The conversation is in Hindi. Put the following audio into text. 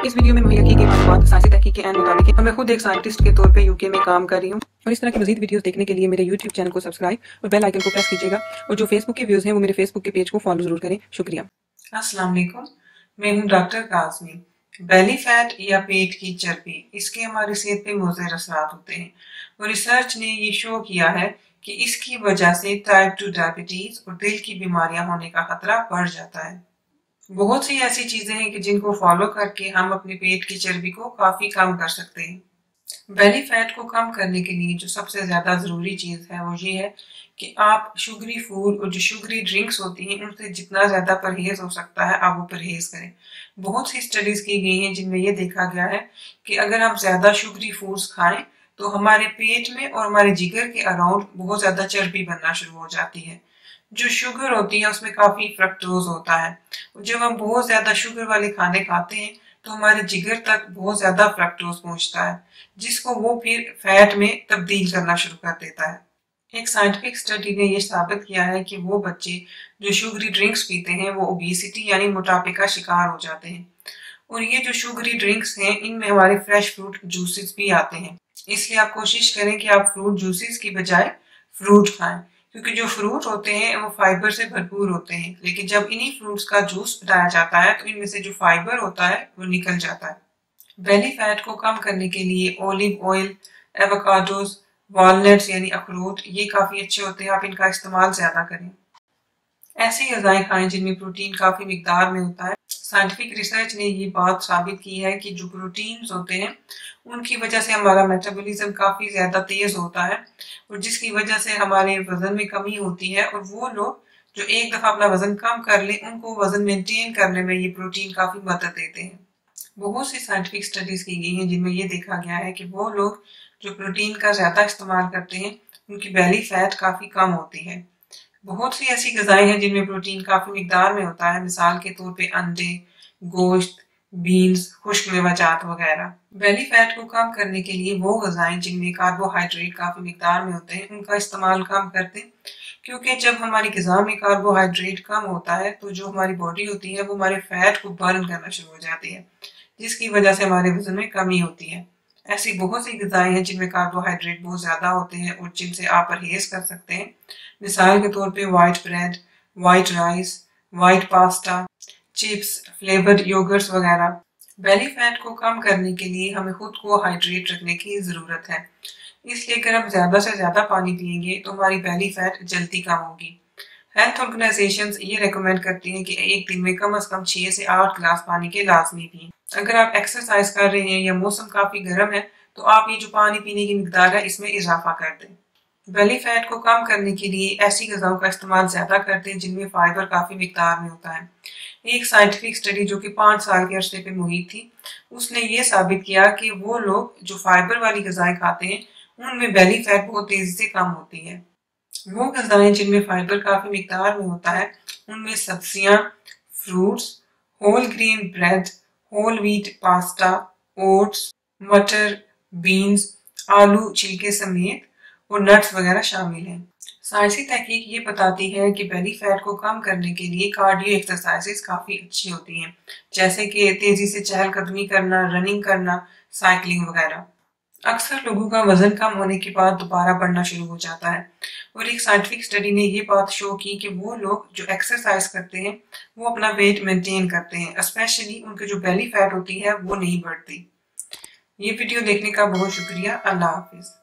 इस वीडियो में मुहैया की गई मालूमात साइंसी तहकीक के ऐन मुताबिक है और मैं खुद एक साइंटिस्ट के तौर पे यूके में काम कर रही हूँ। और इस तरह की मजीद वीडियोस देखने के लिए मेरे यूट्यूब चैनल को सब्सक्राइब और बेल आइकन को प्रेस कीजिएगा और जो फेसबुक के व्यूज हैं वो मेरे फेसबुक के पेज को फॉलो जरूर करें। शुक्रिया। अस्सलाम वालेकुम, मैं हूँ डॉक्टर काज़मी। बेली फैट या पेट की चर्बी, इसके हमारी सेहत पे मुज़र असरात होते हैं और रिसर्च ने ये शो किया है कि इसकी वजह से टाइप 2 डायबिटीज और दिल की बीमारियां होने का खतरा बढ़ जाता है। बहुत सी ऐसी चीजें हैं कि जिनको फॉलो करके हम अपने पेट की चर्बी को काफी कम कर सकते हैं। बेली फैट को कम करने के लिए जो सबसे ज्यादा जरूरी चीज है वो ये है कि आप शुगरी फूड और जो शुगरी ड्रिंक्स होती हैं उनसे जितना ज्यादा परहेज हो सकता है आप वो परहेज करें। बहुत सी स्टडीज की गई हैं जिनमें ये देखा गया है कि अगर हम ज्यादा शुगरी फूड्स खाएं तो हमारे पेट में और हमारे जिगर के अराउंड बहुत ज्यादा चर्बी बनना शुरू हो जाती है। जो शुगर होती है उसमें काफी फ्रक्टोज होता है और जब हम बहुत ज्यादा शुगर वाले खाने खाते हैं तो हमारे जिगर तक बहुत ज्यादा फ्रक्टोज पहुंचता है जिसको वो फिर फैट में तब्दील करना शुरू कर देता है। एक साइंटिफिक स्टडी ने यह साबित किया है कि वो बच्चे जो शुगरी ड्रिंक्स पीते हैं वो ओबेसिटी यानी मोटापे का शिकार हो जाते हैं। और ये जो शुगरी ड्रिंक्स हैं इनमें हमारे फ्रेश फ्रूट जूसेस भी आते हैं, इसलिए आप कोशिश करें कि आप फ्रूट जूसेस की बजाय फ्रूट खाएं, क्योंकि जो फ्रूट होते हैं वो फाइबर से भरपूर होते हैं। लेकिन जब इन्हीं फ्रूट्स का जूस बनाया जाता है तो इनमें से जो फाइबर होता है वो निकल जाता है। बेली फैट को कम करने के लिए ओलिव ऑयल, एवोकाडोज, वॉलनट्स यानी अखरोट ये काफी अच्छे होते हैं, आप इनका इस्तेमाल ज्यादा करें। ऐसी ग़िज़ाएं खाएं जिनमें प्रोटीन काफी मिकदार में होता है। साइंटिफिक रिसर्च ने ये बात साबित की है कि जो प्रोटीन्स होते हैं उनकी वजह से हमारा मेटाबॉलिज्म काफी ज्यादा तेज होता है और जिसकी वजह से हमारे वजन में कमी होती है। और वो लोग जो एक दफा अपना वजन कम कर ले उनको वजन मेंटेन करने में ये प्रोटीन काफी मदद देते हैं। बहुत सी साइंटिफिक स्टडीज की गई हैं जिनमें ये देखा गया है कि वो लोग जो प्रोटीन का ज्यादा इस्तेमाल करते हैं उनकी बेली फैट काफी कम होती है। बहुत सी ऐसी ग़िज़ाएं हैं जिनमें प्रोटीन काफी मिकदार में होता है, मिसाल के तौर पे अंडे, गोश्त, बीन्स, खुश्क मेवाजात वगैरह। बेली फैट को कम करने के लिए वो ग़िज़ाएं जिनमें कार्बोहाइड्रेट काफी मिकदार में होते हैं उनका इस्तेमाल कम करते हैं, क्योंकि जब हमारी ग़िज़ा में कार्बोहाइड्रेट कम होता है तो जो हमारी बॉडी होती है वो हमारे फैट को बर्न करना शुरू हो जाती है, जिसकी वजह से हमारे वजन में कमी होती है। ऐसी बहुत सी ग़िज़ाएं हैं जिनमें कार्बोहाइड्रेट बहुत ज़्यादा होते हैं और जिनसे आप परहेज कर सकते हैं, मिसाल के तौर पे white bread, white rice, white pasta, chips, flavoured yogurts वगैरह। बेली फैट को कम करने के लिए हमें खुद को हाइड्रेट रखने की ज़रूरत है, इसलिए अगर हम ज़्यादा से ज़्यादा पानी पिएंगे तो हमारी बेली फैट जल्दी कम होगी। हेल्थ ऑर्गेनाइजेशंस ये रेकमेंड करती हैं कि एक दिन में कम से कम 6 से 8 गिलास पानी के लाजमी पिएं। अगर आप एक्सरसाइज कर रहे हैं या मौसम काफी गर्म है तो आप ये जो पानी पीने की मिकदार है इसमें इजाफा कर दें। बेली फैट को कम करने के लिए ऐसी ग़िज़ाओं का इस्तेमाल ज्यादा करते हैं जिनमें फाइबर काफी मिकदार में होता है। एक साइंटिफिक स्टडी जो कि 5 साल के अरसे पे मुहित थी उसने ये साबित किया कि वो लोग जो फाइबर वाली ग़िज़ाएं खाते हैं उनमें बेली फैट बहुत तेजी से कम होती है। वो ग़िज़ाएं जिनमें फाइबर काफी मिकदार में होता है उनमें सब्जियां, fruits, whole grain bread, whole wheat pasta, oats, मटर, बीन्स, आलू छिलके समेत और नट्स वगैरह शामिल हैं। साइंसी तहकीक ये बताती है कि बेली फैट को कम करने के लिए कार्डियो एक्सरसाइजेस काफी अच्छी होती हैं, जैसे कि तेजी से चहलकदमी करना, रनिंग करना, साइकिलिंग वगैरह। अक्सर लोगों का वजन कम होने के बाद दोबारा बढ़ना शुरू हो जाता है और एक साइंटिफिक स्टडी ने ये बात शो की कि वो लोग जो एक्सरसाइज करते हैं वो अपना वेट मेंटेन करते हैं, स्पेशली उनकी जो बेली फैट होती है वो नहीं बढ़ती। ये वीडियो देखने का बहुत शुक्रिया। अल्लाह हाफिज।